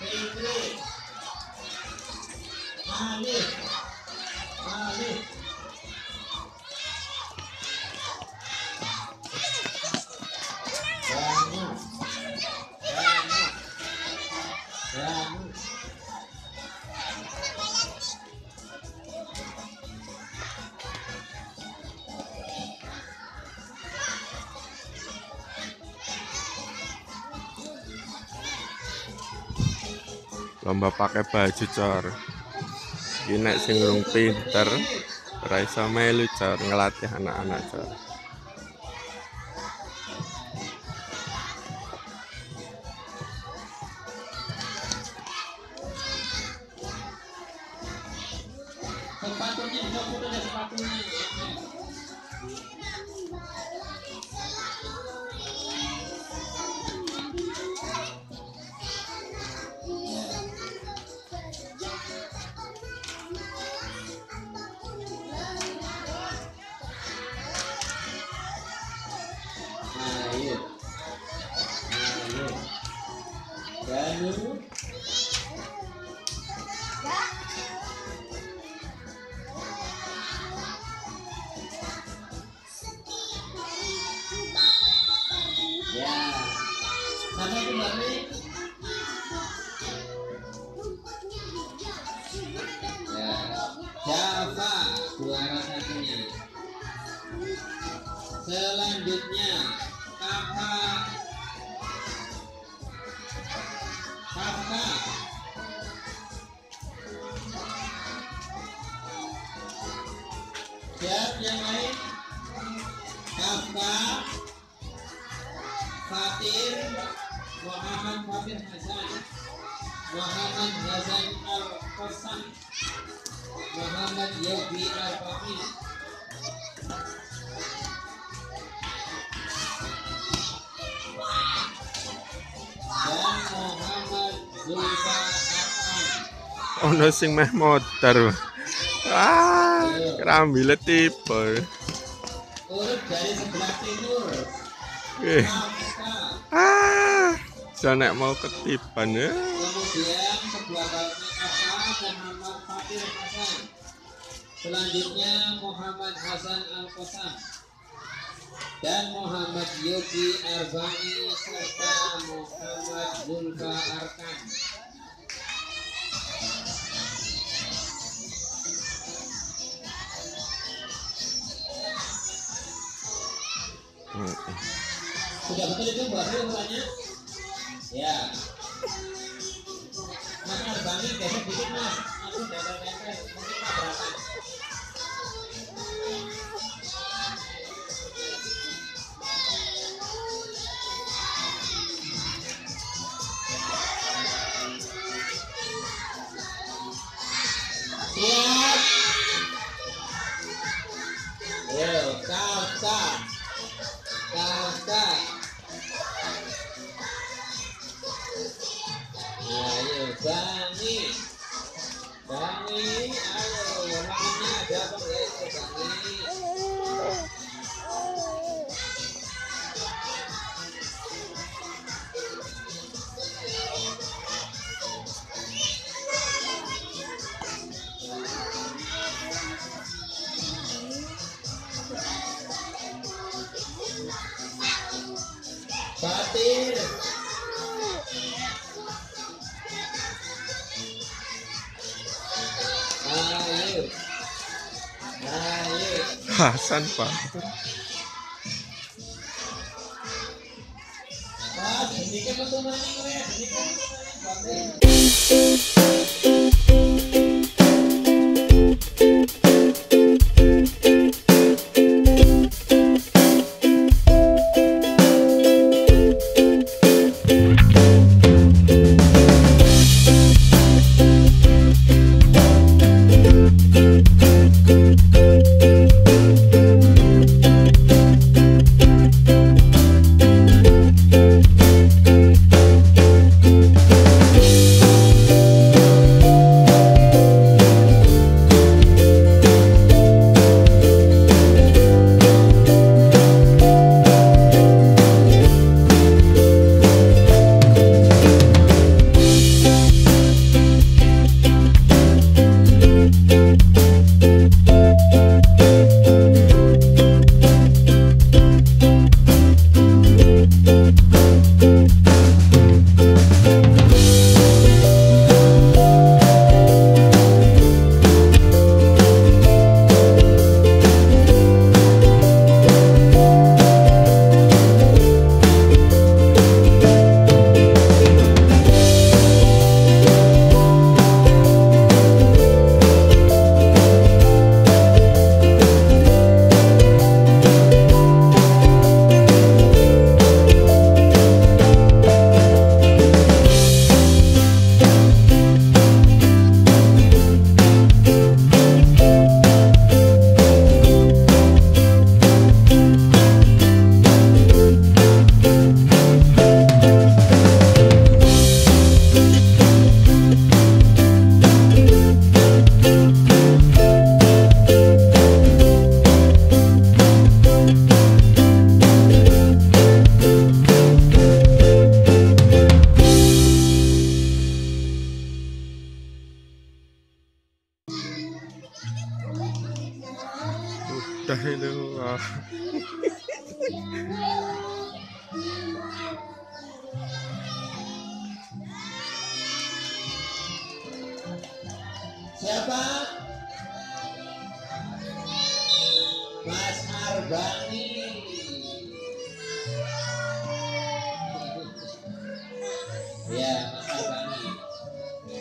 Fikri, Alif, Danu, lomba pakai baju cor. Iki nek sing urung pinter ora iso melu cor, ngelatih anak-anak cor. sepatunya dicopot aja sepatunya. Ayo, Danu, ya, sama kembali. Ya, Java juara satunya. Selanjutnya Kafka. Siap yang lain? Kafka, Fatir, Muhammad Fatir Hasan, Muhammad Hasan Al-Qassam, Muhammad Yogi Al-Fahmi. Dan Muhammad Zulfa Arkan. Ono sing meh motor. Kerambile tipe. Urut dari sebelah timur. Janek mau ketiban ya. Kemudian sebelah baratnya Kafka Muhammad Fatir Hasan. Selanjutnya Muhammad Hasan Al-Qassam dan Muhammad Yogi Arbani serta Muhammad Zulfa Arkan. Sudah betul itu Mbak Fir ukurannya? Ya. Mas Arbani geser dikit mas. Aku nempel-nempel mungkin tabrakan. Siap. Ayo, Kafka. Ayo, Bani, ayo, lawannya ada apa enggak itu Bani? Fatir. Ayo. Hasan Pak. Pak, sedikit pertemuan ini ya, sedikit. udah itu. Wah. Siapa? Mas Arbani.